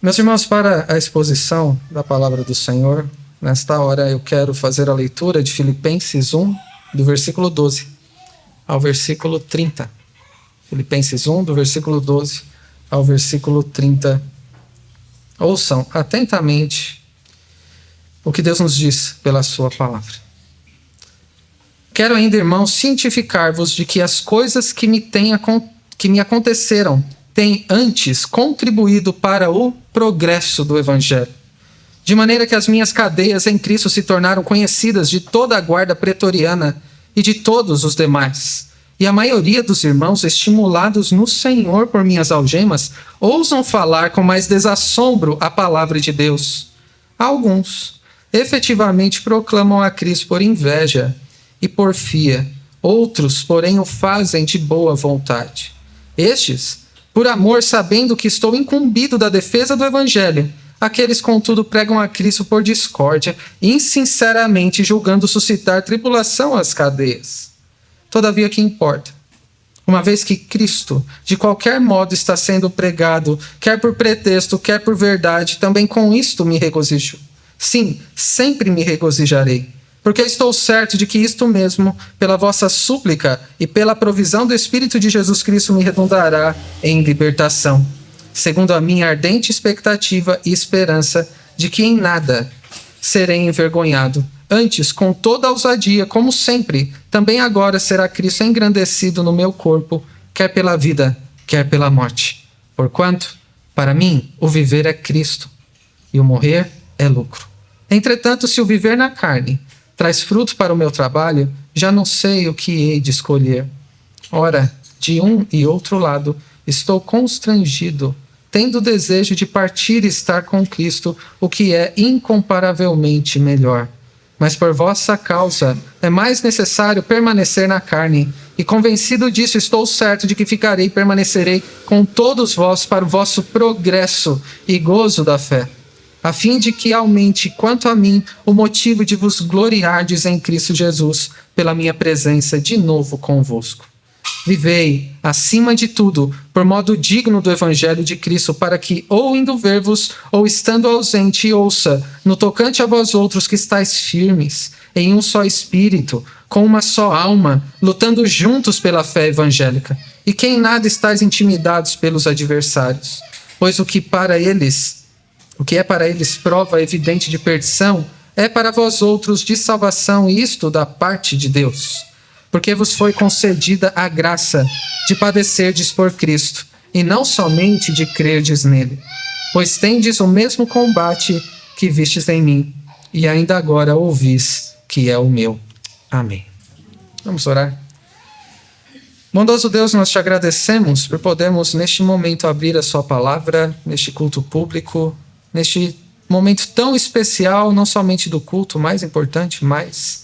Meus irmãos, para a exposição da palavra do Senhor, nesta hora eu quero fazer a leitura de Filipenses 1, do versículo 12 ao versículo 30. Filipenses 1, do versículo 12 ao versículo 30. Ouçam atentamente o que Deus nos diz pela sua palavra. Quero ainda, irmãos, cientificar-vos de que as coisas que me aconteceram têm antes contribuído para o progresso do Evangelho, de maneira que as minhas cadeias em Cristo se tornaram conhecidas de toda a guarda pretoriana e de todos os demais. E a maioria dos irmãos, estimulados no Senhor por minhas algemas, ousam falar com mais desassombro a palavra de Deus. Alguns efetivamente proclamam a Cristo por inveja e porfia. Outros, porém, o fazem de boa vontade. Estes, por amor, sabendo que estou incumbido da defesa do Evangelho. Aqueles, contudo, pregam a Cristo por discórdia, insinceramente julgando suscitar tribulação às cadeias. Todavia, que importa? Uma vez que Cristo, de qualquer modo, está sendo pregado, quer por pretexto, quer por verdade, também com isto me regozijo. Sim, sempre me regozijarei, porque estou certo de que isto mesmo, pela vossa súplica e pela provisão do Espírito de Jesus Cristo, me redundará em libertação, segundo a minha ardente expectativa e esperança de que em nada serei envergonhado. Antes, com toda a ousadia, como sempre, também agora será Cristo engrandecido no meu corpo, quer pela vida, quer pela morte. Porquanto, para mim, o viver é Cristo, e o morrer é lucro. Entretanto, se o viver na carne traz fruto para o meu trabalho, já não sei o que hei de escolher. Ora, de um e outro lado, estou constrangido, tendo o desejo de partir e estar com Cristo, o que é incomparavelmente melhor. Mas por vossa causa é mais necessário permanecer na carne, e convencido disso estou certo de que ficarei e permanecerei com todos vós para o vosso progresso e gozo da fé, a fim de que aumente, quanto a mim, o motivo de vos gloriardes em Cristo Jesus, pela minha presença de novo convosco. Vivei, acima de tudo, por modo digno do Evangelho de Cristo, para que, ou indo ver-vos, ou estando ausente, ouça, no tocante a vós outros que estáis firmes, em um só espírito, com uma só alma, lutando juntos pela fé evangélica, e que em nada estáis intimidados pelos adversários, pois o que é para eles prova evidente de perdição, é para vós outros de salvação, isto da parte de Deus. Porque vos foi concedida a graça de padecerdes por Cristo, e não somente de crerdes nele. Pois tendes o mesmo combate que vistes em mim, e ainda agora ouvis que é o meu. Amém. Vamos orar. Bondoso Deus, nós te agradecemos por podermos neste momento abrir a sua palavra, neste culto público, neste momento tão especial, não somente do culto, mais importante, mas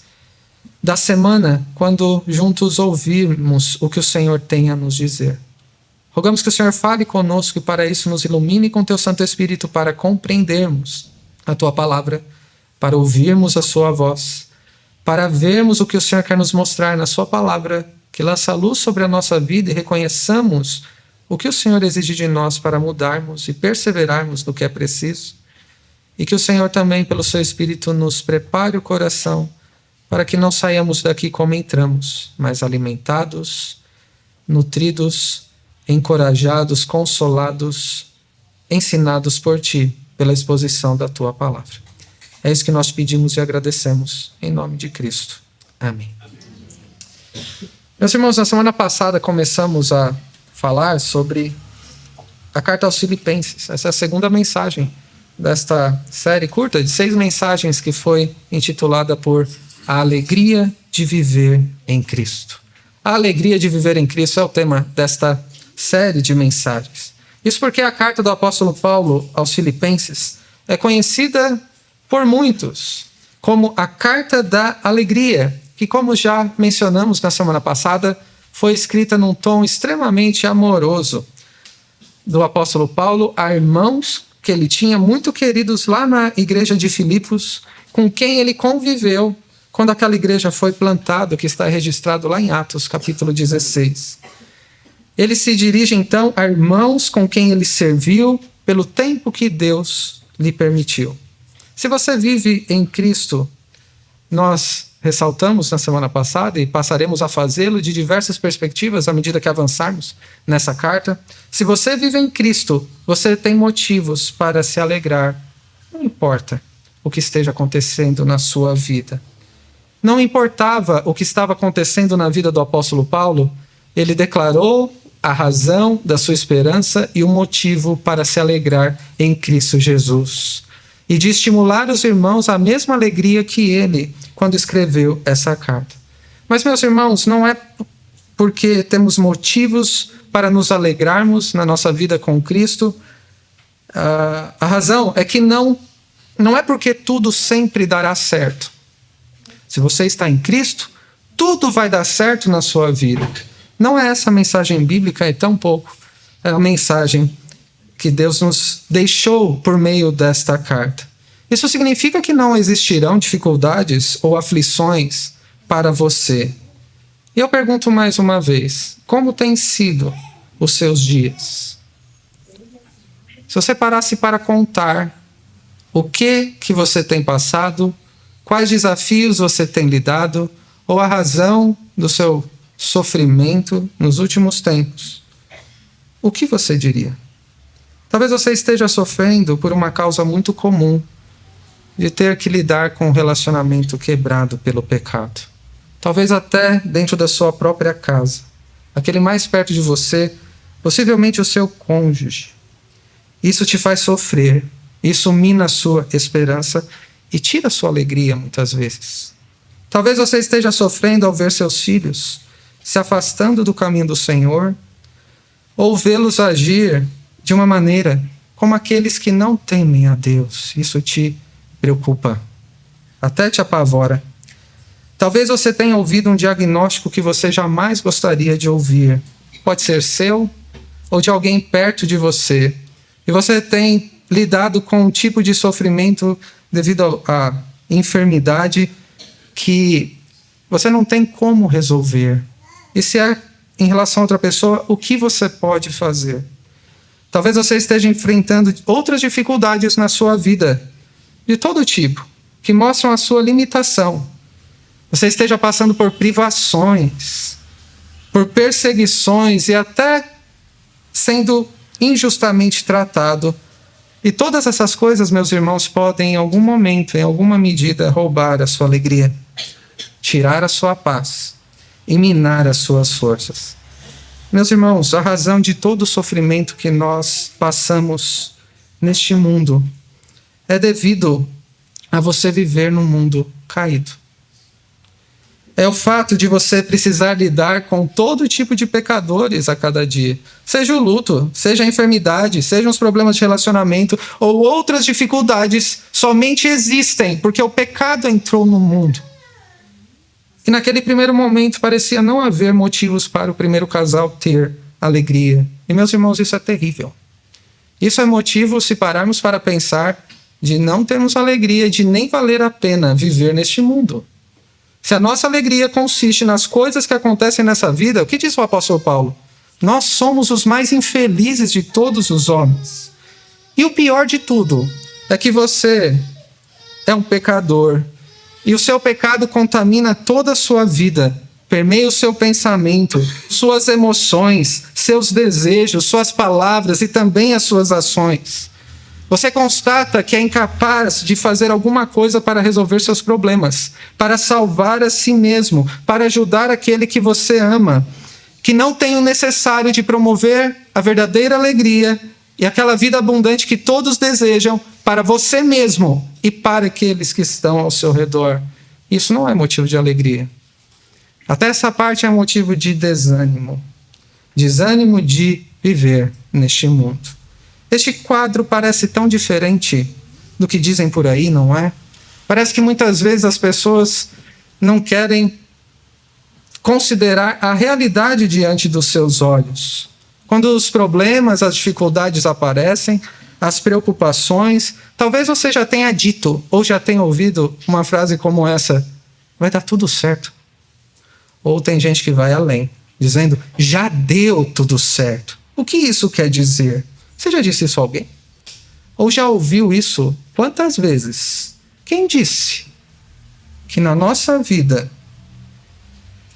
da semana, quando juntos ouvirmos o que o Senhor tem a nos dizer. Rogamos que o Senhor fale conosco e para isso nos ilumine com teu Santo Espírito para compreendermos a tua palavra, para ouvirmos a sua voz, para vermos o que o Senhor quer nos mostrar na sua palavra, que lança luz sobre a nossa vida e reconheçamos o que o Senhor exige de nós para mudarmos e perseverarmos no que é preciso. E que o Senhor também, pelo seu Espírito, nos prepare o coração para que não saiamos daqui como entramos, mas alimentados, nutridos, encorajados, consolados, ensinados por ti, pela exposição da tua palavra. É isso que nós pedimos e agradecemos, em nome de Cristo. Amém. Meus irmãos, na semana passada começamos a falar sobre a carta aos Filipenses. Essa é a segunda mensagem desta série curta de 6 mensagens que foi intitulada por A Alegria de Viver em Cristo. A alegria de viver em Cristo é o tema desta série de mensagens. Isso porque a carta do apóstolo Paulo aos Filipenses é conhecida por muitos como a carta da alegria, que, como já mencionamos na semana passada, foi escrita num tom extremamente amoroso do apóstolo Paulo a irmãos que ele tinha muito queridos lá na igreja de Filipos, com quem ele conviveu quando aquela igreja foi plantada, que está registrado lá em Atos, capítulo 16. Ele se dirige, então, a irmãos com quem ele serviu pelo tempo que Deus lhe permitiu. Se você vive em Cristo, nós ressaltamos na semana passada e passaremos a fazê-lo de diversas perspectivas à medida que avançarmos nessa carta. Se você vive em Cristo, você tem motivos para se alegrar. Não importa o que esteja acontecendo na sua vida. Não importava o que estava acontecendo na vida do apóstolo Paulo, ele declarou a razão da sua esperança e o motivo para se alegrar em Cristo Jesus. E de estimular os irmãos à mesma alegria que ele, quando escreveu essa carta. Mas, meus irmãos, não é porque temos motivos para nos alegrarmos na nossa vida com Cristo. A razão é que não é porque tudo sempre dará certo. Se você está em Cristo, tudo vai dar certo na sua vida. Não é essa a mensagem bíblica, é tão pouco. É a mensagem que Deus nos deixou por meio desta carta. Isso significa que não existirão dificuldades ou aflições para você. E eu pergunto mais uma vez, como têm sido os seus dias? Se você parasse para contar o que você tem passado, quais desafios você tem lidado, ou a razão do seu sofrimento nos últimos tempos, o que você diria? Talvez você esteja sofrendo por uma causa muito comum, de ter que lidar com um relacionamento quebrado pelo pecado. Talvez até dentro da sua própria casa. Aquele mais perto de você, possivelmente o seu cônjuge. Isso te faz sofrer, isso mina a sua esperança e tira a sua alegria muitas vezes. Talvez você esteja sofrendo ao ver seus filhos se afastando do caminho do Senhor, ou vê-los agir de uma maneira como aqueles que não temem a Deus. Isso te preocupa, até te apavora. Talvez você tenha ouvido um diagnóstico que você jamais gostaria de ouvir. Pode ser seu ou de alguém perto de você. E você tem lidado com um tipo de sofrimento devido à enfermidade que você não tem como resolver. E se é em relação a outra pessoa, o que você pode fazer? Talvez você esteja enfrentando outras dificuldades na sua vida, de todo tipo, que mostram a sua limitação. Você esteja passando por privações, por perseguições e até sendo injustamente tratado. E todas essas coisas, meus irmãos, podem em algum momento, em alguma medida, roubar a sua alegria, tirar a sua paz e minar as suas forças. Meus irmãos, a razão de todo o sofrimento que nós passamos neste mundo é devido a você viver num mundo caído. É o fato de você precisar lidar com todo tipo de pecadores a cada dia. Seja o luto, seja a enfermidade, sejam os problemas de relacionamento ou outras dificuldades, somente existem porque o pecado entrou no mundo. E naquele primeiro momento parecia não haver motivos para o primeiro casal ter alegria. E, meus irmãos, isso é terrível. Isso é motivo, se pararmos para pensar, de não termos alegria, de nem valer a pena viver neste mundo. Se a nossa alegria consiste nas coisas que acontecem nessa vida, o que diz o apóstolo Paulo? Nós somos os mais infelizes de todos os homens. E o pior de tudo é que você é um pecador. E o seu pecado contamina toda a sua vida, permeia o seu pensamento, suas emoções, seus desejos, suas palavras e também as suas ações. Você constata que é incapaz de fazer alguma coisa para resolver seus problemas, para salvar a si mesmo, para ajudar aquele que você ama, que não tem o necessário de promover a verdadeira alegria e aquela vida abundante que todos desejam para você mesmo e para aqueles que estão ao seu redor. Isso não é motivo de alegria. Até essa parte é motivo de desânimo. Desânimo de viver neste mundo. Este quadro parece tão diferente do que dizem por aí, não é? Parece que muitas vezes as pessoas não querem considerar a realidade diante dos seus olhos. Quando os problemas, as dificuldades aparecem, as preocupações, talvez você já tenha dito ou já tenha ouvido uma frase como essa: vai dar tudo certo. Ou tem gente que vai além, dizendo: já deu tudo certo. O que isso quer dizer? Você já disse isso a alguém? Ou já ouviu isso quantas vezes? Quem disse que na nossa vida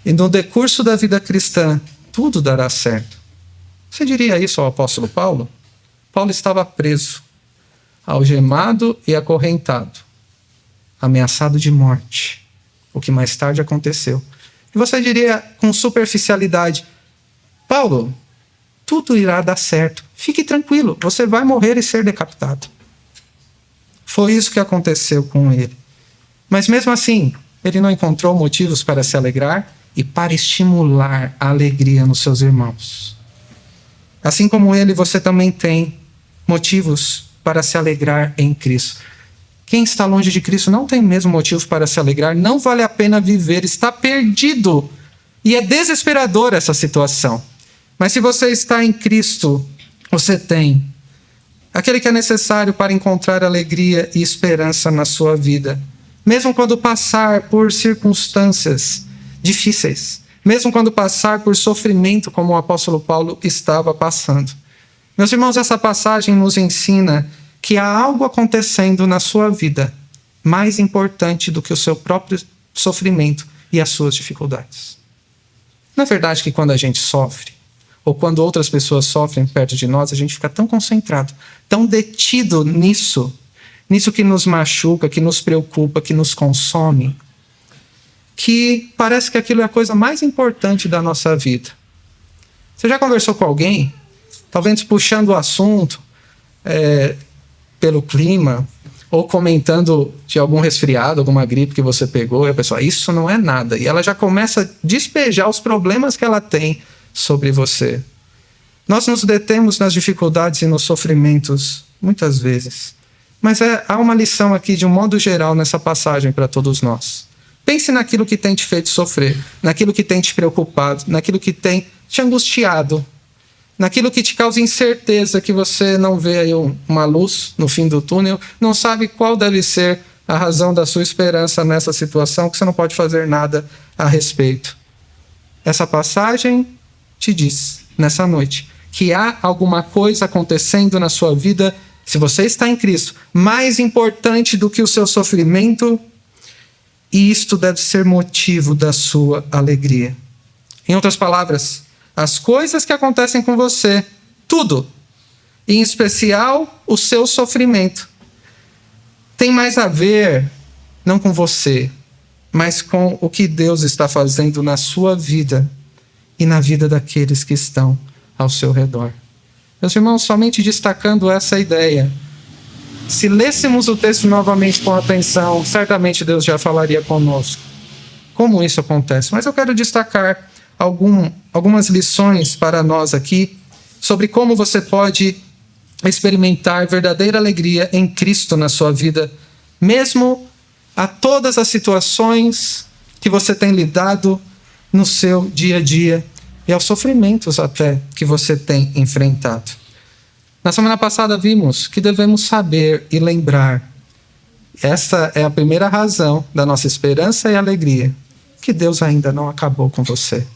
e no decurso da vida cristã tudo dará certo? Você diria isso ao apóstolo Paulo? Paulo estava preso, algemado e acorrentado, ameaçado de morte, o que mais tarde aconteceu. E você diria com superficialidade: Paulo, tudo irá dar certo, fique tranquilo, você vai morrer e ser decapitado. Foi isso que aconteceu com ele. Mas mesmo assim, ele não encontrou motivos para se alegrar e para estimular a alegria nos seus irmãos. Assim como ele, você também tem motivos para se alegrar em Cristo. Quem está longe de Cristo não tem mesmo motivo para se alegrar, não vale a pena viver, está perdido. E é desesperadora essa situação. Mas se você está em Cristo, você tem aquele que é necessário para encontrar alegria e esperança na sua vida. Mesmo quando passar por circunstâncias difíceis, mesmo quando passar por sofrimento, como o apóstolo Paulo estava passando. Meus irmãos, essa passagem nos ensina que há algo acontecendo na sua vida mais importante do que o seu próprio sofrimento e as suas dificuldades. Não é verdade que quando a gente sofre, ou quando outras pessoas sofrem perto de nós, a gente fica tão concentrado, tão detido nisso que nos machuca, que nos preocupa, que nos consome, que parece que aquilo é a coisa mais importante da nossa vida. Você já conversou com alguém, talvez puxando o assunto pelo clima, ou comentando de algum resfriado, alguma gripe que você pegou, e a pessoa, isso não é nada. E ela já começa a despejar os problemas que ela tem sobre você. Nós nos detemos nas dificuldades e nos sofrimentos, muitas vezes. Mas há uma lição aqui, de um modo geral, nessa passagem para todos nós. Pense naquilo que tem te feito sofrer, naquilo que tem te preocupado, naquilo que tem te angustiado, naquilo que te causa incerteza, que você não vê aí uma luz no fim do túnel, não sabe qual deve ser a razão da sua esperança nessa situação, que você não pode fazer nada a respeito. Essa passagem te diz, nessa noite, que há alguma coisa acontecendo na sua vida, se você está em Cristo, mais importante do que o seu sofrimento, e isto deve ser motivo da sua alegria. Em outras palavras, as coisas que acontecem com você, tudo, em especial o seu sofrimento, tem mais a ver, não com você, mas com o que Deus está fazendo na sua vida e na vida daqueles que estão ao seu redor. Meus irmãos, somente destacando essa ideia, se lêssemos o texto novamente com atenção, certamente Deus já falaria conosco como isso acontece. Mas eu quero destacar algumas lições para nós aqui sobre como você pode experimentar verdadeira alegria em Cristo na sua vida, mesmo a todas as situações que você tem lidado no seu dia a dia e aos sofrimentos até que você tem enfrentado. Na semana passada vimos que devemos saber e lembrar, essa é a primeira razão da nossa esperança e alegria, que Deus ainda não acabou com você.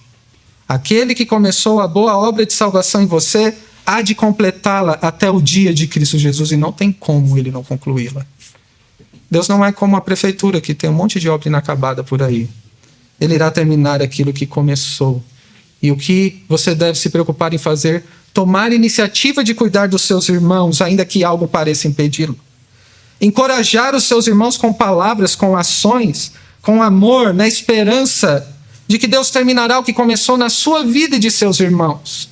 Aquele que começou a boa obra de salvação em você, há de completá-la até o dia de Cristo Jesus, e não tem como ele não concluí-la. Deus não é como a prefeitura, que tem um monte de obra inacabada por aí. Ele irá terminar aquilo que começou. E o que você deve se preocupar em fazer? Tomar iniciativa de cuidar dos seus irmãos, ainda que algo pareça impedi-lo. Encorajar os seus irmãos com palavras, com ações, com amor, na esperança de que Deus terminará o que começou na sua vida e de seus irmãos.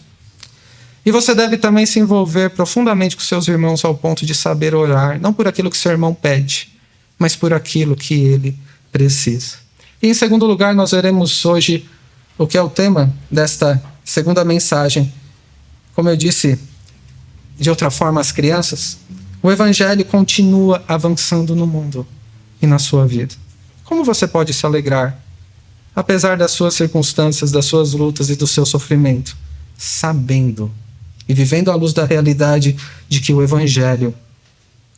E você deve também se envolver profundamente com seus irmãos ao ponto de saber orar, não por aquilo que seu irmão pede, mas por aquilo que ele precisa. E em segundo lugar, nós veremos hoje o que é o tema desta segunda mensagem. Como eu disse de outra forma às crianças, o Evangelho continua avançando no mundo e na sua vida. Como você pode se alegrar, apesar das suas circunstâncias, das suas lutas e do seu sofrimento, sabendo e vivendo à luz da realidade de que o Evangelho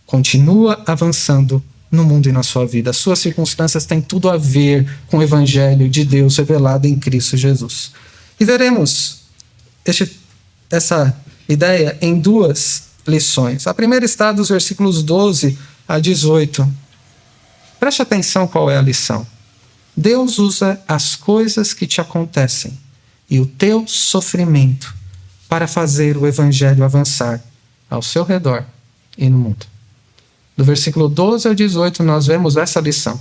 continua avançando no mundo e na sua vida. As suas circunstâncias têm tudo a ver com o Evangelho de Deus revelado em Cristo Jesus. E veremos essa ideia em duas lições. A primeira está dos versículos 12 a 18. Preste atenção qual é a lição. Deus usa as coisas que te acontecem e o teu sofrimento para fazer o evangelho avançar ao seu redor e no mundo. Do versículo 12 ao 18 nós vemos essa lição.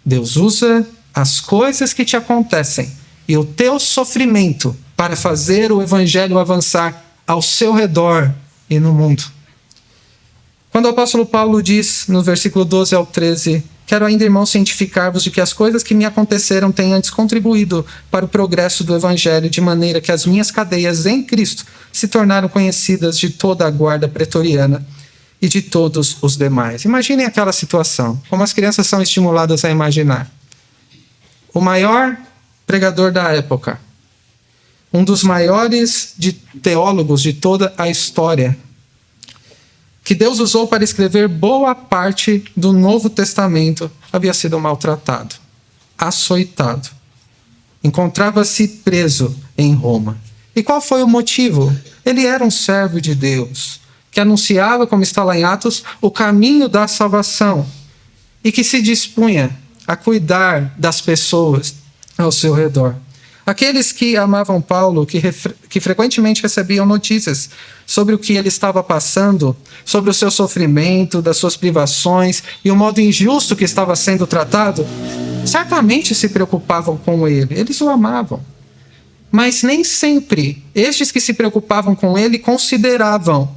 Deus usa as coisas que te acontecem e o teu sofrimento para fazer o evangelho avançar ao seu redor e no mundo. Quando o apóstolo Paulo diz, no versículo 12 ao 13, quero ainda, irmãos, cientificar-vos de que as coisas que me aconteceram têm antes contribuído para o progresso do evangelho, de maneira que as minhas cadeias em Cristo se tornaram conhecidas de toda a guarda pretoriana e de todos os demais. Imaginem aquela situação, como as crianças são estimuladas a imaginar. O maior pregador da época, um dos maiores teólogos de toda a história, que Deus usou para escrever boa parte do Novo Testamento, havia sido maltratado, açoitado. Encontrava-se preso em Roma. E qual foi o motivo? Ele era um servo de Deus, que anunciava, como está lá em Atos, o caminho da salvação e que se dispunha a cuidar das pessoas ao seu redor. Aqueles que amavam Paulo, que frequentemente recebiam notícias sobre o que ele estava passando, sobre o seu sofrimento, das suas privações e o modo injusto que estava sendo tratado, certamente se preocupavam com ele, eles o amavam. Mas nem sempre estes que se preocupavam com ele consideravam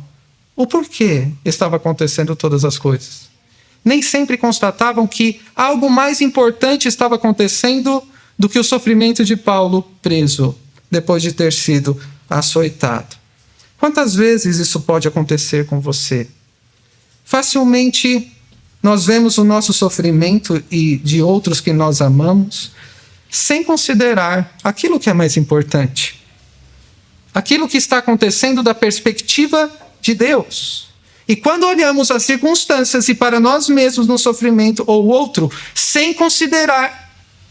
o porquê estava acontecendo todas as coisas. Nem sempre constatavam que algo mais importante estava acontecendo do que o sofrimento de Paulo preso, depois de ter sido açoitado. Quantas vezes isso pode acontecer com você? Facilmente nós vemos o nosso sofrimento e de outros que nós amamos, sem considerar aquilo que é mais importante. Aquilo que está acontecendo da perspectiva de Deus. E quando olhamos as circunstâncias e para nós mesmos no sofrimento ou outro, sem considerar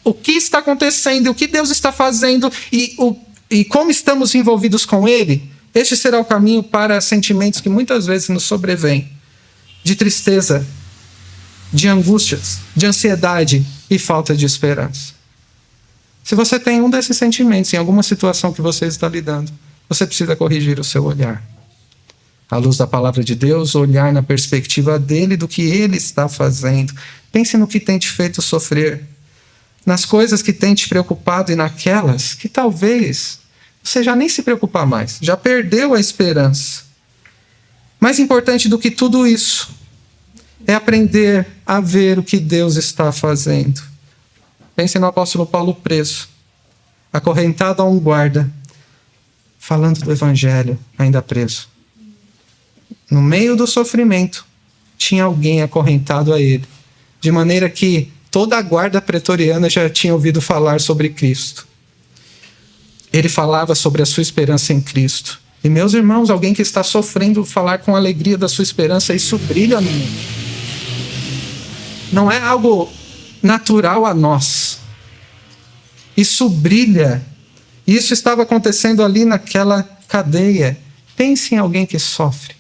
o que está acontecendo, o que Deus está fazendo e como estamos envolvidos com Ele, este será o caminho para sentimentos que muitas vezes nos sobrevêm, de tristeza, de angústias, de ansiedade e falta de esperança. Se você tem um desses sentimentos em alguma situação que você está lidando, você precisa corrigir o seu olhar. À luz da palavra de Deus, olhar na perspectiva dele, do que ele está fazendo. Pense no que tem te feito sofrer, nas coisas que tem te preocupado e naquelas que talvez você já nem se preocupar mais, já perdeu a esperança. Mais importante do que tudo isso é aprender a ver o que Deus está fazendo. Pense no apóstolo Paulo preso, acorrentado a um guarda, falando do evangelho, ainda preso. No meio do sofrimento, tinha alguém acorrentado a ele, de maneira que toda a guarda pretoriana já tinha ouvido falar sobre Cristo. Ele falava sobre a sua esperança em Cristo. E, meus irmãos, alguém que está sofrendo falar com alegria da sua esperança, isso brilha no mundo. Não é algo natural a nós. Isso brilha. Isso estava acontecendo ali naquela cadeia. Pense em alguém que sofre.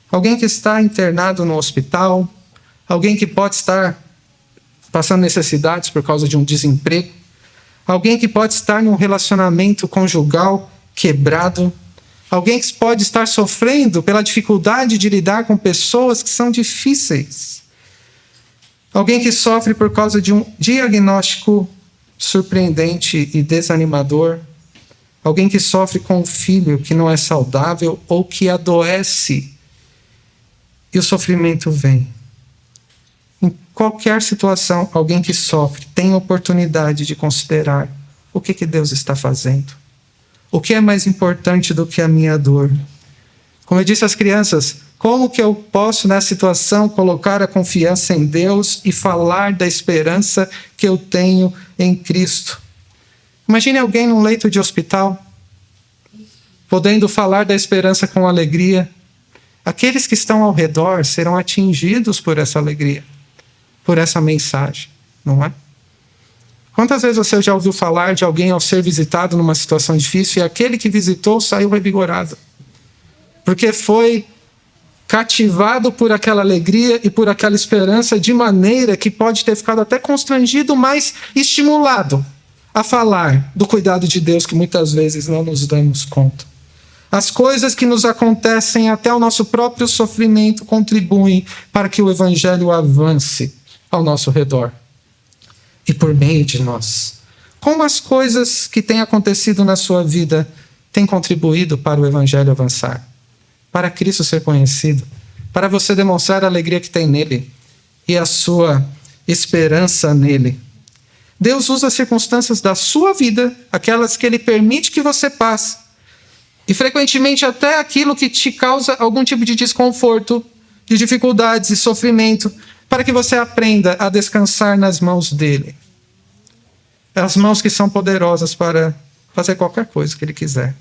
Alguém que está internado no hospital. Alguém que pode estar passando necessidades por causa de um desemprego. Alguém que pode estar num relacionamento conjugal quebrado. Alguém que pode estar sofrendo pela dificuldade de lidar com pessoas que são difíceis. Alguém que sofre por causa de um diagnóstico surpreendente e desanimador. Alguém que sofre com um filho que não é saudável ou que adoece. E o sofrimento vem. Em qualquer situação, alguém que sofre tem a oportunidade de considerar o que Deus está fazendo. O que é mais importante do que a minha dor? Como eu disse às crianças, como que eu posso, nessa situação, colocar a confiança em Deus e falar da esperança que eu tenho em Cristo? Imagine alguém num leito de hospital, podendo falar da esperança com alegria. Aqueles que estão ao redor serão atingidos por essa alegria, por essa mensagem, não é? Quantas vezes você já ouviu falar de alguém ao ser visitado numa situação difícil e aquele que visitou saiu revigorado? porque foi cativado por aquela alegria e por aquela esperança, de maneira que pode ter ficado até constrangido, mas estimulado a falar do cuidado de Deus, que muitas vezes não nos damos conta. As coisas que nos acontecem, até o nosso próprio sofrimento, contribuem para que o Evangelho avance ao nosso redor e por meio de nós. Como as coisas que têm acontecido na sua vida têm contribuído para o Evangelho avançar? Para Cristo ser conhecido, para você demonstrar a alegria que tem nele e a sua esperança nele. Deus usa as circunstâncias da sua vida, aquelas que Ele permite que você passe, e frequentemente até aquilo que te causa algum tipo de desconforto, de dificuldades e sofrimento, para que você aprenda a descansar nas mãos dele. As mãos que são poderosas para fazer qualquer coisa que Ele quiser.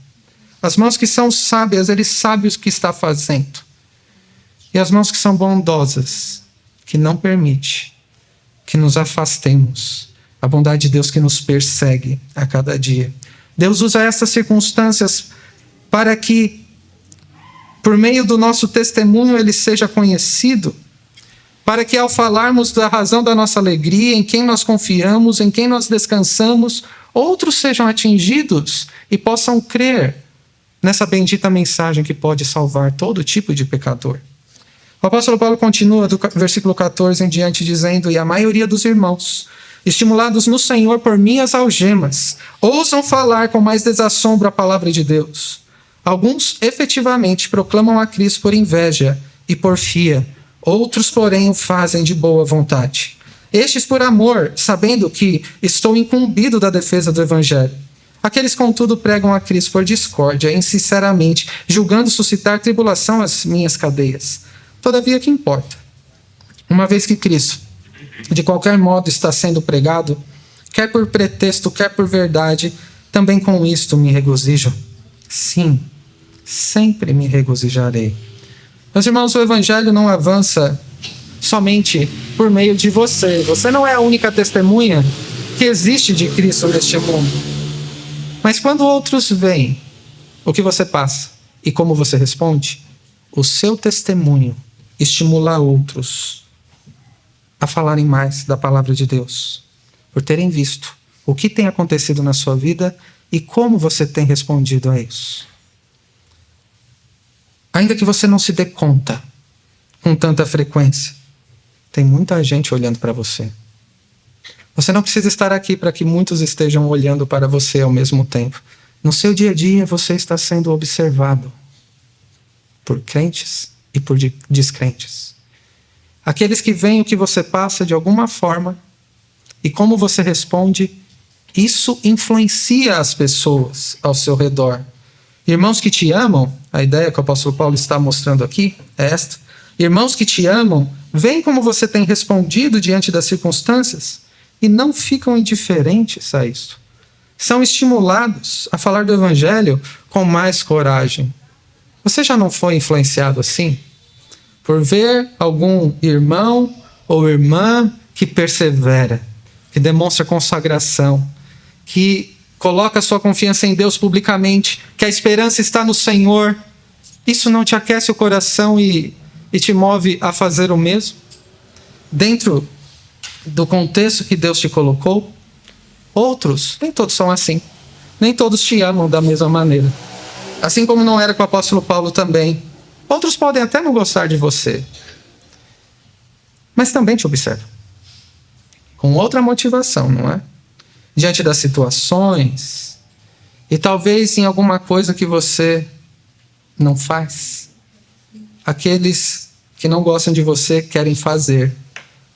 As mãos que são sábias, Ele sabe o que está fazendo. E as mãos que são bondosas, que não permite que nos afastemos. A bondade de Deus que nos persegue a cada dia. Deus usa essas circunstâncias para que, por meio do nosso testemunho, Ele seja conhecido. Para que, ao falarmos da razão da nossa alegria, em quem nós confiamos, em quem nós descansamos, outros sejam atingidos e possam crer nessa bendita mensagem que pode salvar todo tipo de pecador. O apóstolo Paulo continua do versículo 14 em diante, dizendo: e a maioria dos irmãos, estimulados no Senhor por minhas algemas, ousam falar com mais desassombro a palavra de Deus. Alguns efetivamente proclamam a Cristo por inveja e porfia, outros, porém, o fazem de boa vontade. Estes por amor, sabendo que estou incumbido da defesa do Evangelho. Aqueles, contudo, pregam a Cristo por discórdia, insinceramente, julgando suscitar tribulação às minhas cadeias. Todavia, que importa? Uma vez que Cristo, de qualquer modo, está sendo pregado, quer por pretexto, quer por verdade, também com isto me regozijo. Sim, sempre me regozijarei. Meus irmãos, o Evangelho não avança somente por meio de você. Você não é a única testemunha que existe de Cristo neste mundo. Mas quando outros veem o que você passa e como você responde, o seu testemunho estimula outros a falarem mais da palavra de Deus, por terem visto o que tem acontecido na sua vida e como você tem respondido a isso. Ainda que você não se dê conta com tanta frequência, tem muita gente olhando para você. Você não precisa estar aqui para que muitos estejam olhando para você ao mesmo tempo. No seu dia a dia, você está sendo observado por crentes e por descrentes. Aqueles que veem o que você passa de alguma forma e como você responde, isso influencia as pessoas ao seu redor. Irmãos que te amam, a ideia que o apóstolo Paulo está mostrando aqui é esta. Irmãos que te amam, veem como você tem respondido diante das circunstâncias e não ficam indiferentes a isso. São estimulados a falar do Evangelho com mais coragem. Você já não foi influenciado assim? Por ver algum irmão ou irmã que persevera, que demonstra consagração, que coloca sua confiança em Deus publicamente, que a esperança está no Senhor. Isso não te aquece o coração e te move a fazer o mesmo? Dentro do contexto que Deus te colocou, outros, nem todos são assim. Nem todos te amam da mesma maneira. Assim como não era com o apóstolo Paulo também. Outros podem até não gostar de você, mas também te observam. Com outra motivação, não é? Diante das situações, e talvez em alguma coisa que você não faz. Aqueles que não gostam de você querem fazer,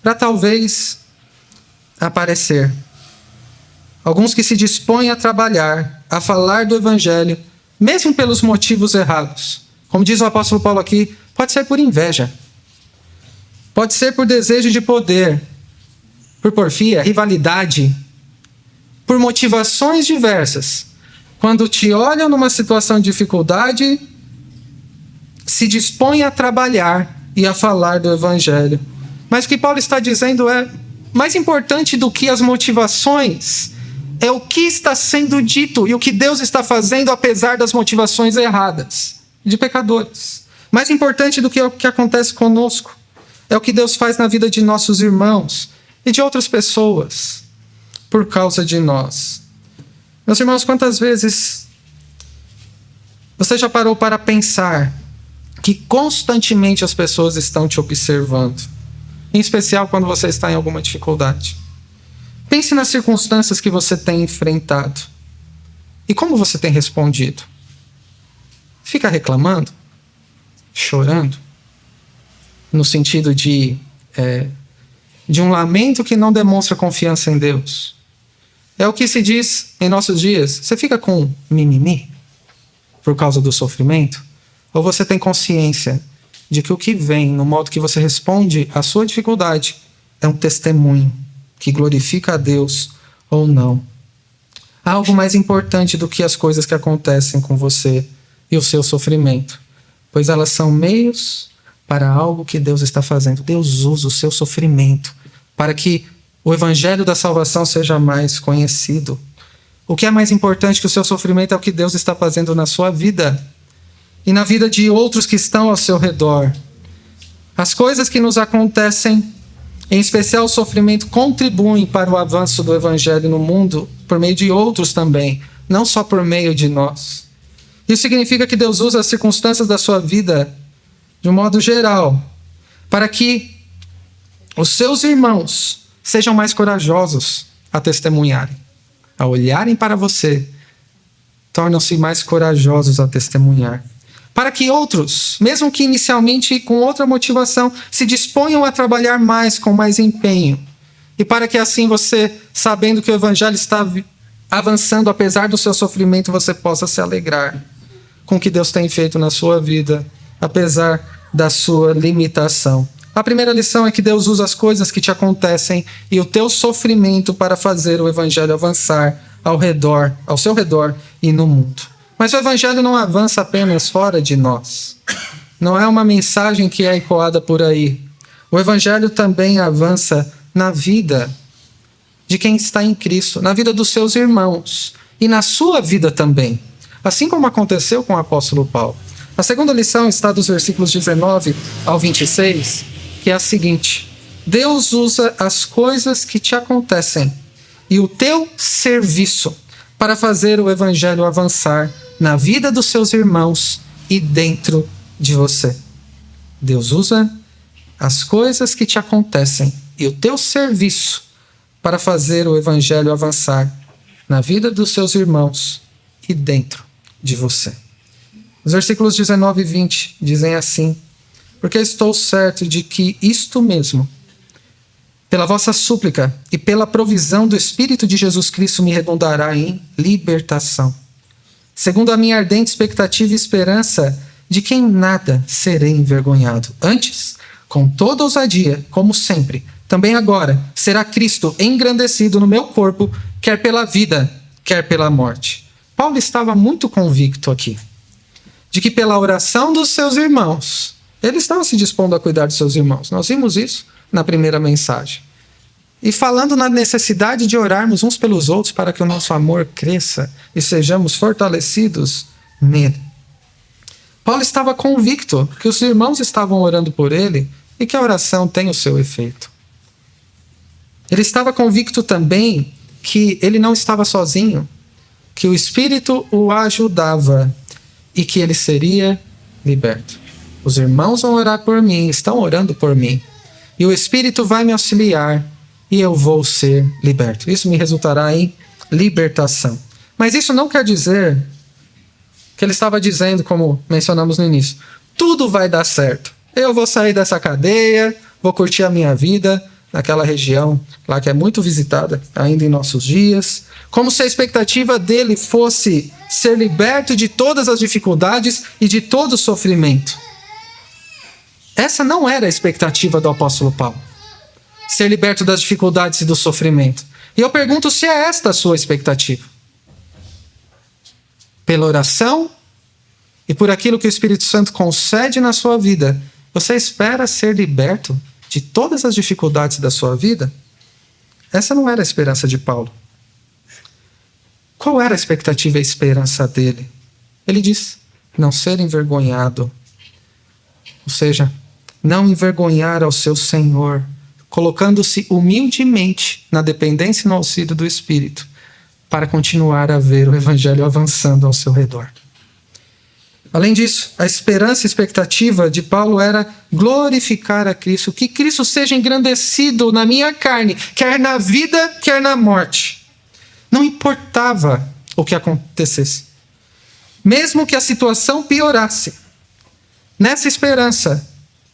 para talvez aparecer. Alguns que se dispõem a trabalhar, a falar do Evangelho, mesmo pelos motivos errados. Como diz o apóstolo Paulo aqui, pode ser por inveja, pode ser por desejo de poder, por porfia, rivalidade, por motivações diversas. Quando te olham numa situação de dificuldade, se dispõem a trabalhar e a falar do Evangelho. Mas o que Paulo está dizendo é, mais importante do que as motivações, é o que está sendo dito e o que Deus está fazendo apesar das motivações erradas. de pecadores. Mais importante do que o que acontece conosco é o que Deus faz na vida de nossos irmãos e de outras pessoas por causa de nós. Meus irmãos, quantas vezes você já parou para pensar que constantemente as pessoas estão te observando, em especial quando você está em alguma dificuldade? Pense nas circunstâncias que você tem enfrentado e como você tem respondido. Fica reclamando? Chorando? No sentido de um lamento que não demonstra confiança em Deus? É o que se diz em nossos dias. Você fica com mimimi por causa do sofrimento? Ou você tem consciência de que o que vem no modo que você responde à sua dificuldade é um testemunho que glorifica a Deus ou não? Há algo mais importante do que as coisas que acontecem com você e o seu sofrimento, pois elas são meios para algo que Deus está fazendo. Deus usa o seu sofrimento para que o evangelho da salvação seja mais conhecido. O que é mais importante que o seu sofrimento é o que Deus está fazendo na sua vida e na vida de outros que estão ao seu redor. As coisas que nos acontecem, em especial o sofrimento, contribuem para o avanço do evangelho no mundo por meio de outros também, não só por meio de nós. Isso significa que Deus usa as circunstâncias da sua vida de um modo geral para que os seus irmãos sejam mais corajosos a testemunharem. A olharem para você, tornam-se mais corajosos a testemunhar. Para que outros, mesmo que inicialmente com outra motivação, se disponham a trabalhar mais, com mais empenho. E para que assim você, sabendo que o evangelho está avançando apesar do seu sofrimento, você possa se alegrar com o que Deus tem feito na sua vida, apesar da sua limitação. A primeira lição é que Deus usa as coisas que te acontecem e o teu sofrimento para fazer o evangelho avançar ao seu redor e no mundo. Mas o evangelho não avança apenas fora de nós. Não é uma mensagem que é ecoada por aí. O evangelho também avança na vida de quem está em Cristo, na vida dos seus irmãos e na sua vida também, assim como aconteceu com o apóstolo Paulo. A segunda lição está dos versículos 19 ao 26, que é a seguinte: Deus usa as coisas que te acontecem e o teu serviço para fazer o evangelho avançar na vida dos seus irmãos e dentro de você. Deus usa as coisas que te acontecem e o teu serviço para fazer o evangelho avançar na vida dos seus irmãos e dentro de você. Os versículos 19 e 20 dizem assim: porque estou certo de que isto mesmo, pela vossa súplica e pela provisão do Espírito de Jesus Cristo, me redundará em libertação, segundo a minha ardente expectativa e esperança de que em nada serei envergonhado. Antes, com toda ousadia, como sempre, também agora, será Cristo engrandecido no meu corpo, quer pela vida, quer pela morte. Paulo estava muito convicto aqui de que pela oração dos seus irmãos, ele estava se dispondo a cuidar dos seus irmãos. Nós vimos isso na primeira mensagem. E falando na necessidade de orarmos uns pelos outros para que o nosso amor cresça e sejamos fortalecidos nele. Paulo estava convicto que os irmãos estavam orando por ele e que a oração tem o seu efeito. Ele estava convicto também que ele não estava sozinho, que o Espírito o ajudava e que ele seria liberto. Os irmãos vão orar por mim, estão orando por mim, e o Espírito vai me auxiliar e eu vou ser liberto. Isso me resultará em libertação. Mas isso não quer dizer que ele estava dizendo, como mencionamos no início, tudo vai dar certo. Eu vou sair dessa cadeia, vou curtir a minha vida naquela região lá que é muito visitada ainda em nossos dias, como se a expectativa dele fosse ser liberto de todas as dificuldades e de todo o sofrimento. Essa não era a expectativa do apóstolo Paulo, ser liberto das dificuldades e do sofrimento. E eu pergunto se é esta a sua expectativa. Pela oração e por aquilo que o Espírito Santo concede na sua vida, você espera ser liberto de todas as dificuldades da sua vida? Essa não era a esperança de Paulo. Qual era a expectativa e a esperança dele? Ele diz: não ser envergonhado. Ou seja, não envergonhar ao seu Senhor, colocando-se humildemente na dependência e no auxílio do Espírito, para continuar a ver o Evangelho avançando ao seu redor. Além disso, a esperança e expectativa de Paulo era glorificar a Cristo, que Cristo seja engrandecido na minha carne, quer na vida, quer na morte. Não importava o que acontecesse, mesmo que a situação piorasse. Nessa esperança,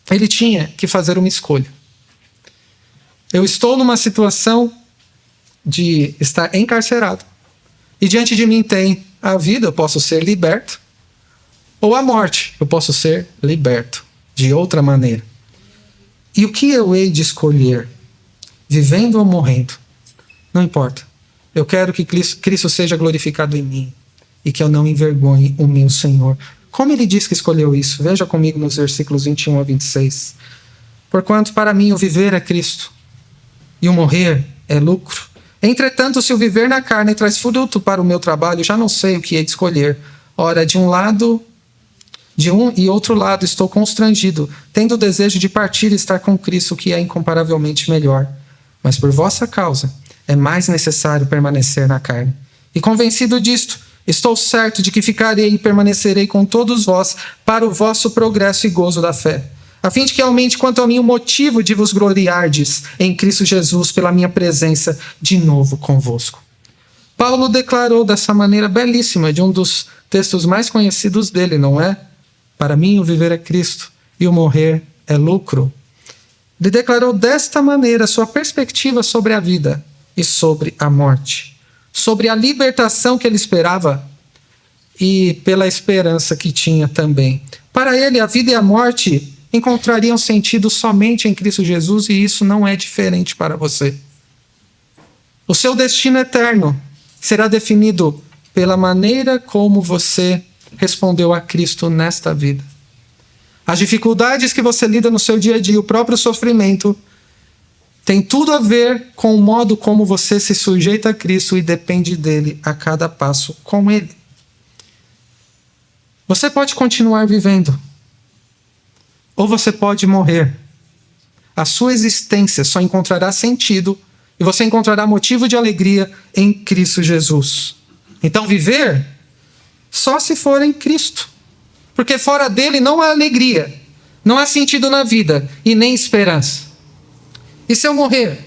ele tinha que fazer uma escolha. Eu estou numa situação de estar encarcerado, e diante de mim tem a vida, eu posso ser liberto, ou a morte, eu posso ser liberto de outra maneira. E o que eu hei de escolher, vivendo ou morrendo? Não importa. Eu quero que Cristo seja glorificado em mim e que eu não envergonhe o meu Senhor. Como ele diz que escolheu isso? Veja comigo nos versículos 21 a 26. Porquanto para mim o viver é Cristo e o morrer é lucro. Entretanto, se o viver na carne traz fruto para o meu trabalho, já não sei o que hei de escolher. Ora, de um e outro lado estou constrangido, tendo o desejo de partir e estar com Cristo, que é incomparavelmente melhor. Mas por vossa causa é mais necessário permanecer na carne. E convencido disto, estou certo de que ficarei e permanecerei com todos vós para o vosso progresso e gozo da fé, a fim de que aumente quanto a mim o motivo de vos gloriardes em Cristo Jesus pela minha presença de novo convosco. Paulo declarou dessa maneira belíssima, de um dos textos mais conhecidos dele, não é? Para mim o viver é Cristo e o morrer é lucro. Ele declarou desta maneira sua perspectiva sobre a vida e sobre a morte, sobre a libertação que ele esperava e pela esperança que tinha também. Para ele, a vida e a morte encontrariam sentido somente em Cristo Jesus, e isso não é diferente para você. O seu destino eterno será definido pela maneira como você respondeu a Cristo nesta vida. As dificuldades que você lida no seu dia a dia, o próprio sofrimento, tem tudo a ver com o modo como você se sujeita a Cristo e depende dele a cada passo com ele. Você pode continuar vivendo, ou você pode morrer. A sua existência só encontrará sentido e você encontrará motivo de alegria em Cristo Jesus. Então, viver só se for em Cristo, porque fora dele não há alegria, não há sentido na vida e nem esperança. E se eu morrer?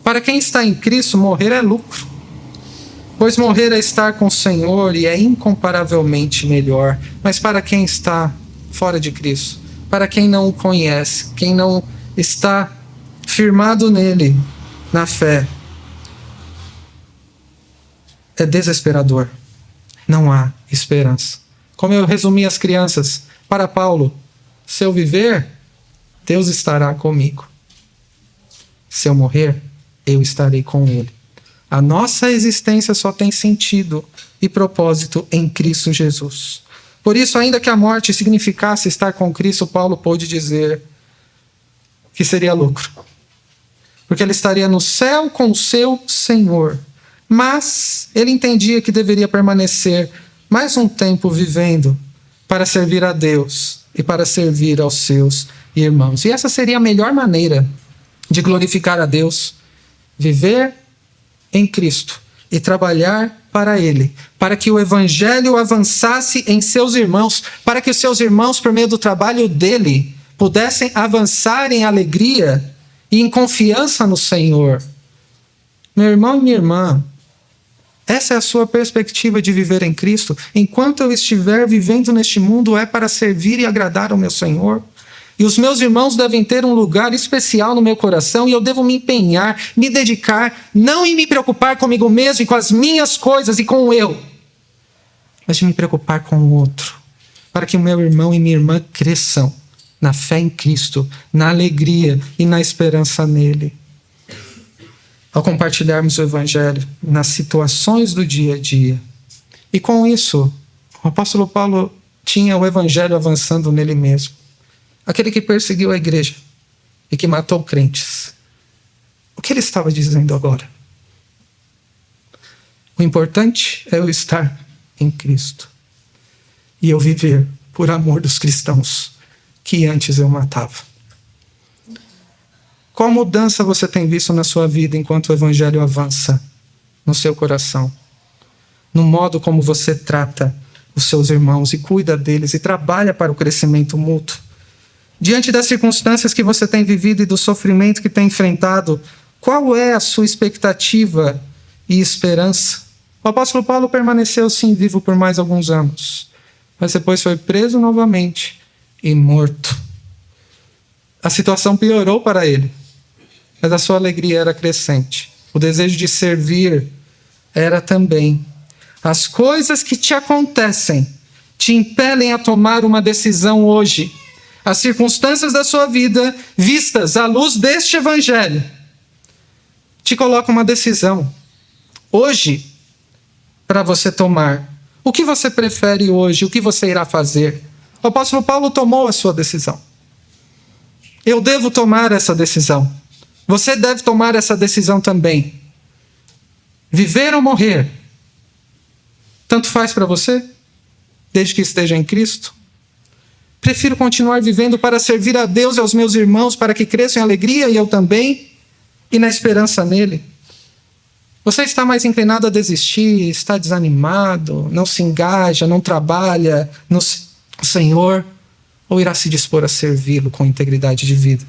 Para quem está em Cristo, morrer é lucro, pois morrer é estar com o Senhor e é incomparavelmente melhor. Mas para quem está fora de Cristo, para quem não o conhece, quem não está firmado nele, na fé, é desesperador. Não há esperança. Como eu resumi às crianças, para Paulo, se eu viver, Deus estará comigo. Se eu morrer, eu estarei com ele. A nossa existência só tem sentido e propósito em Cristo Jesus. Por isso, ainda que a morte significasse estar com Cristo, Paulo pôde dizer que seria lucro, porque ele estaria no céu com o seu Senhor. Mas ele entendia que deveria permanecer mais um tempo vivendo para servir a Deus e para servir aos seus irmãos. E essa seria a melhor maneira de glorificar a Deus: viver em Cristo e trabalhar para Ele, para que o Evangelho avançasse em seus irmãos, para que os seus irmãos, por meio do trabalho dele, pudessem avançar em alegria e em confiança no Senhor. Meu irmão e minha irmã, essa é a sua perspectiva de viver em Cristo? Enquanto eu estiver vivendo neste mundo, é para servir e agradar ao meu Senhor? E os meus irmãos devem ter um lugar especial no meu coração, e eu devo me empenhar, me dedicar, não em me preocupar comigo mesmo e com as minhas coisas e com o eu, mas de me preocupar com o outro, para que o meu irmão e minha irmã cresçam na fé em Cristo, na alegria e na esperança nele. Ao compartilharmos o Evangelho nas situações do dia a dia. E com isso, o apóstolo Paulo tinha o Evangelho avançando nele mesmo. Aquele que perseguiu a igreja e que matou crentes. O que ele estava dizendo agora? O importante é eu estar em Cristo. e eu viver por amor dos cristãos que antes eu matava. Qual mudança você tem visto na sua vida enquanto o evangelho avança no seu coração? No modo como você trata os seus irmãos e cuida deles e trabalha para o crescimento mútuo. Diante das circunstâncias que você tem vivido e do sofrimento que tem enfrentado, qual é a sua expectativa e esperança? O apóstolo Paulo permaneceu sim vivo por mais alguns anos, mas depois foi preso novamente e morto. A situação piorou para ele, mas a sua alegria era crescente. O desejo de servir era também. As coisas que te acontecem te impelem a tomar uma decisão hoje. As circunstâncias da sua vida, vistas à luz deste evangelho, te colocam uma decisão hoje para você tomar. O que você prefere hoje? O que você irá fazer? O apóstolo Paulo tomou a sua decisão. Eu devo tomar essa decisão. Você deve tomar essa decisão também. Viver ou morrer? Tanto faz para você, desde que esteja em Cristo. Prefiro continuar vivendo para servir a Deus e aos meus irmãos, para que cresçam em alegria e eu também, e na esperança nele. Você está mais inclinado a desistir, está desanimado, não se engaja, não trabalha no Senhor, ou irá se dispor a servi-lo com integridade de vida?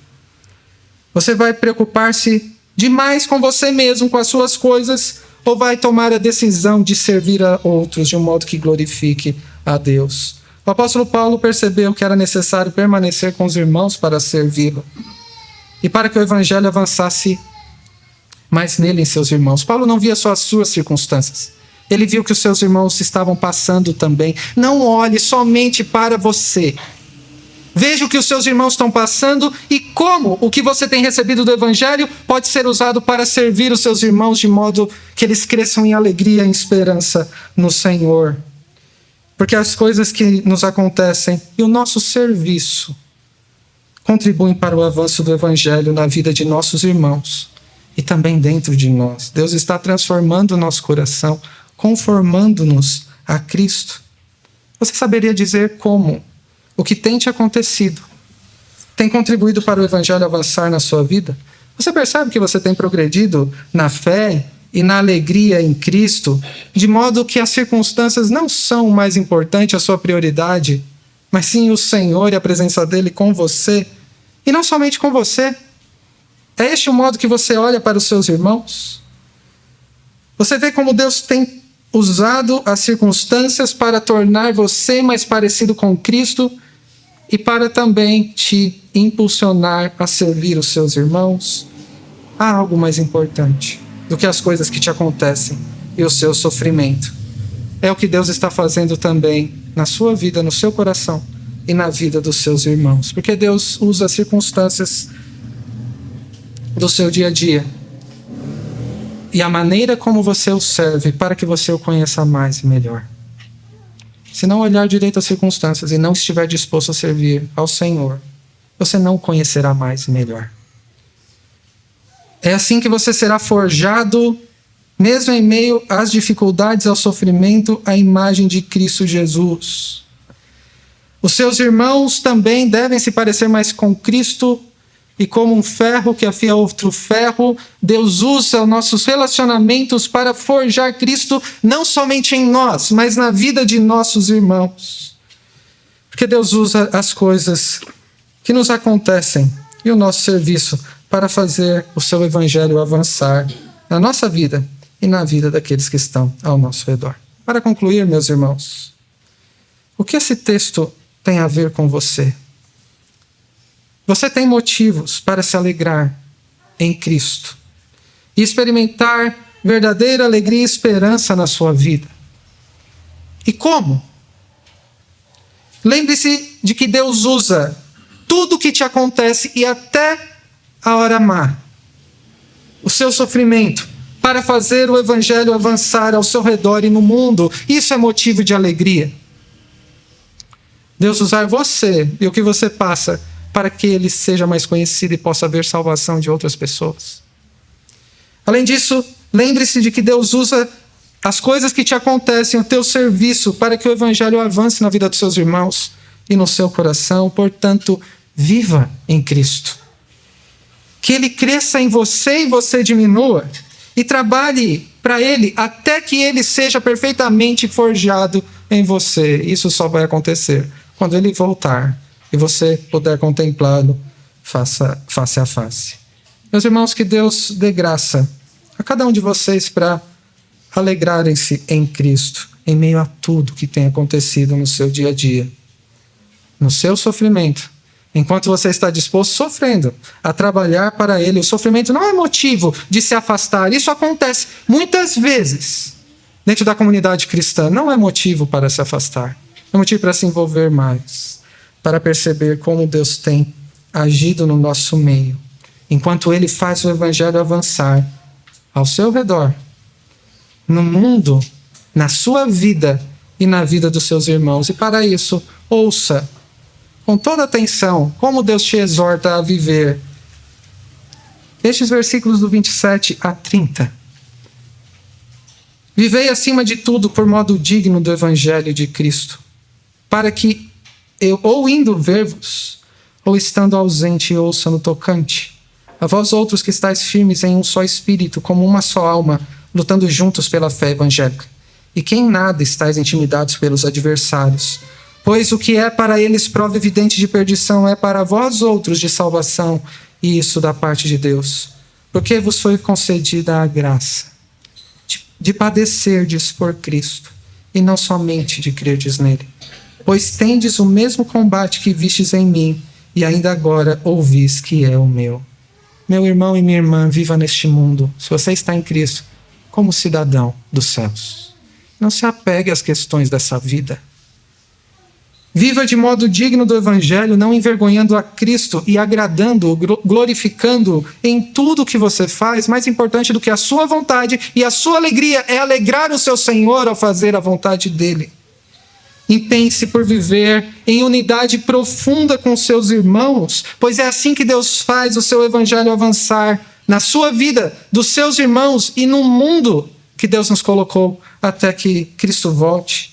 Você vai preocupar-se demais com você mesmo, com as suas coisas, ou vai tomar a decisão de servir a outros de um modo que glorifique a Deus? O apóstolo Paulo percebeu que era necessário permanecer com os irmãos para servi-lo e para que o evangelho avançasse mais nele em seus irmãos. Paulo não via só as suas circunstâncias. Ele viu que os seus irmãos estavam passando também. Não olhe somente para você. Veja o que os seus irmãos estão passando e como o que você tem recebido do evangelho pode ser usado para servir os seus irmãos de modo que eles cresçam em alegria e esperança no Senhor. Porque as coisas que nos acontecem e o nosso serviço contribuem para o avanço do evangelho na vida de nossos irmãos e também dentro de nós. Deus está transformando o nosso coração, conformando-nos a Cristo. Você saberia dizer como o que tem te acontecido tem contribuído para o evangelho avançar na sua vida? Você percebe que você tem progredido na fé e na alegria em Cristo, de modo que as circunstâncias não são o mais importante, a sua prioridade, mas sim o Senhor e a presença dele com você, e não somente com você. É este o modo que você olha para os seus irmãos? Você vê como Deus tem usado as circunstâncias para tornar você mais parecido com Cristo e para também te impulsionar a servir os seus irmãos? Há algo mais importante do que as coisas que te acontecem e o seu sofrimento. É o que Deus está fazendo também na sua vida, no seu coração e na vida dos seus irmãos. Porque Deus usa as circunstâncias do seu dia a dia e a maneira como você o serve para que você o conheça mais e melhor. Se não olhar direito as circunstâncias e não estiver disposto a servir ao Senhor, você não o conhecerá mais e melhor. É assim que você será forjado, mesmo em meio às dificuldades, ao sofrimento, à imagem de Cristo Jesus. Os seus irmãos também devem se parecer mais com Cristo, e como um ferro que afia outro ferro, Deus usa os nossos relacionamentos para forjar Cristo, não somente em nós, mas na vida de nossos irmãos. Porque Deus usa as coisas que nos acontecem e o nosso serviço para fazer o seu evangelho avançar na nossa vida e na vida daqueles que estão ao nosso redor. Para concluir, meus irmãos, o que esse texto tem a ver com você? Você tem motivos para se alegrar em Cristo e experimentar verdadeira alegria e esperança na sua vida. E como? Lembre-se de que Deus usa tudo o que te acontece e até a hora má, o seu sofrimento, para fazer o evangelho avançar ao seu redor e no mundo. Isso é motivo de alegria. Deus usar você e o que você passa para que ele seja mais conhecido e possa haver salvação de outras pessoas. Além disso, lembre-se de que Deus usa as coisas que te acontecem, o teu serviço, para que o evangelho avance na vida dos seus irmãos e no seu coração. Portanto, viva em Cristo. Que ele cresça em você e você diminua. E trabalhe para ele até que ele seja perfeitamente forjado em você. Isso só vai acontecer quando ele voltar e você puder contemplá-lo face a face. Meus irmãos, que Deus dê graça a cada um de vocês para alegrarem-se em Cristo, em meio a tudo que tem acontecido no seu dia a dia, no seu sofrimento. Enquanto você está disposto, sofrendo, a trabalhar para Ele. O sofrimento não é motivo de se afastar. Isso acontece muitas vezes dentro da comunidade cristã. Não é motivo para se afastar. É motivo para se envolver mais, para perceber como Deus tem agido no nosso meio, enquanto Ele faz o evangelho avançar ao seu redor, no mundo, na sua vida e na vida dos seus irmãos. E para isso, ouça com toda atenção como Deus te exorta a viver. Estes versículos do 27 a 30. Vivei acima de tudo por modo digno do evangelho de Cristo, para que eu, ou indo ver-vos, ou estando ausente, ouça no tocante. A vós outros que estáis firmes em um só espírito, como uma só alma, lutando juntos pela fé evangélica. E que em nada estáis intimidados pelos adversários. Pois o que é para eles prova evidente de perdição é para vós outros de salvação, e isso da parte de Deus. Porque vos foi concedida a graça de padecerdes por Cristo, e não somente de crerdes nele. Pois tendes o mesmo combate que vistes em mim, e ainda agora ouvis que é o meu. Meu irmão e minha irmã, viva neste mundo, se você está em Cristo, como cidadão dos céus. Não se apegue às questões dessa vida. Viva de modo digno do evangelho, não envergonhando a Cristo e agradando-o, glorificando-o em tudo que você faz. Mais importante do que a sua vontade e a sua alegria é alegrar o seu Senhor ao fazer a vontade dele. Empenhe-se por viver em unidade profunda com seus irmãos, pois é assim que Deus faz o seu evangelho avançar na sua vida, dos seus irmãos e no mundo que Deus nos colocou até que Cristo volte.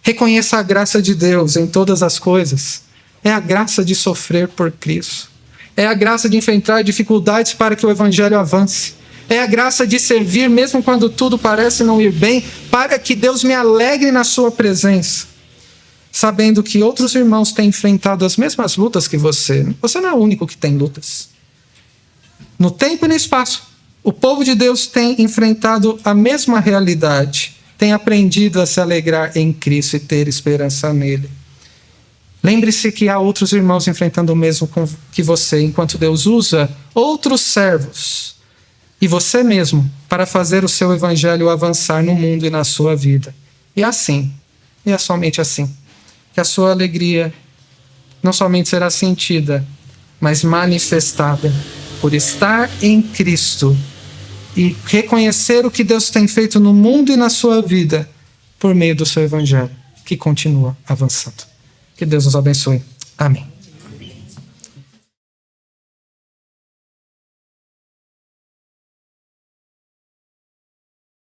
Reconheça a graça de Deus em todas as coisas. É a graça de sofrer por Cristo. É a graça de enfrentar dificuldades para que o evangelho avance. É a graça de servir mesmo quando tudo parece não ir bem, para que Deus me alegre na sua presença, sabendo que outros irmãos têm enfrentado as mesmas lutas que você. Você não é o único que tem lutas. No tempo e no espaço, o povo de Deus tem enfrentado a mesma realidade, tem aprendido a se alegrar em Cristo e ter esperança nele. Lembre-se que há outros irmãos enfrentando o mesmo que você, enquanto Deus usa outros servos e você mesmo para fazer o seu evangelho avançar no mundo e na sua vida. E assim, e é somente assim, que a sua alegria não somente será sentida, mas manifestada por estar em Cristo e reconhecer o que Deus tem feito no mundo e na sua vida por meio do seu evangelho, que continua avançando. Que Deus nos abençoe. Amém.